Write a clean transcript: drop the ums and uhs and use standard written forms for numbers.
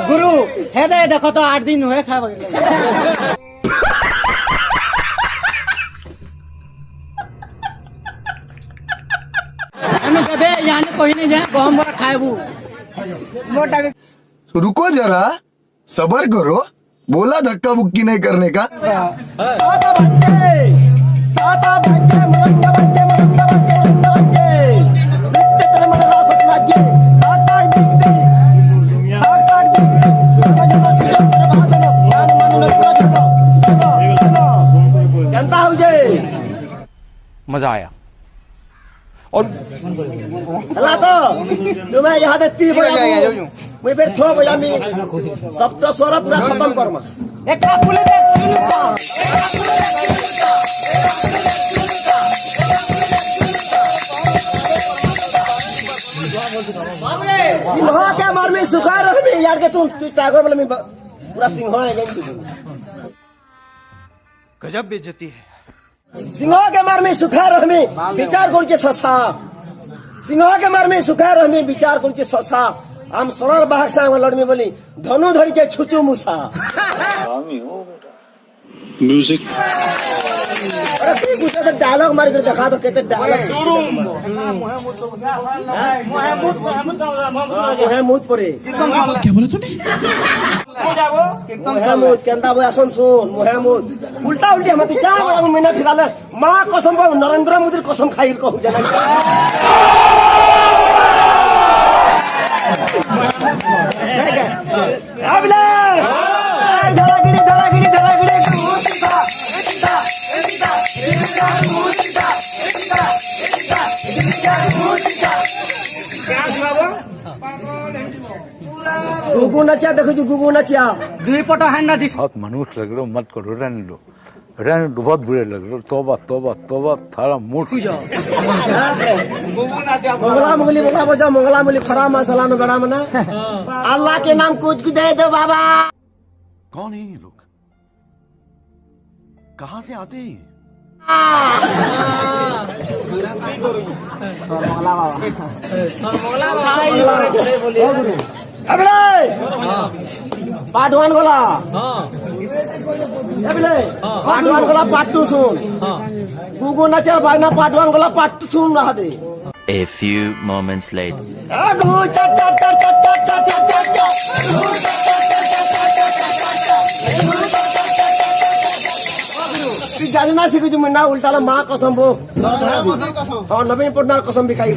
गुरु हे दे देखो तो 8 दिन हुए खा कभी यहाँ कोई नहीं जाए गहम बड़ा खाएबू मोटा। रुको जरा, सबर करो, बोला धक्का बुक्की नहीं करने का। मजा आया और तो तुम्हें यहाँ देती मैं फिर थो बजा मी सब तो सोरा पूरा खत्म करमा एक पुले दे सिंह के मार में सुखा रह में यार के तुम टागर वाला में पूरा सिंह है गजब बेइज्जती है। सिंह के मार में सुखा रह में विचार करके ससा सिंह के मार में सुखा रह में विचार करके ससा हम सोनार बाहर से लड़मी बोली धनु धरी के छुचू मुसा म्यूजिक डायलॉग मार कर दिखा दो कहते डायलॉग मुझ पड़े क्या बोला तूने? मोहम्मद केंदा बोया सुन मोहम्मद उल्टा उल्टी हम तो 4 महीना फिराले मां कसम नरेंद्र मोदी कसम खाई कहू जना अबले धड़ागिड़ी धड़ागिड़ी धड़ागिड़ी गुगु नचा देखो गुगु नचा 2 पट है ना बहुत मनुष्य लग रहे हो, मत करो, रहने दो बहुत बुरे लग रहे हो। तौबा तौबा तौबा, थारा मूड मंगला मुगली मंगला बजा मंगला मुगली खरा मसाला में बड़ा मना अल्लाह के नाम कुछ दे दो बाबा। कौन है ये लोग? कहाँ से आते हैं? पार्ट 1 गोला पार्ट 1 गोला पार्ट 2 सुन गुगु नचर भाई ना पार्ट 1 गोला पार्ट 2 सुन रहा दे। A few moments later. जाना सीखू जो मैं उल्टा माँ कसम वो नवीन पटनायक कसम भी खाई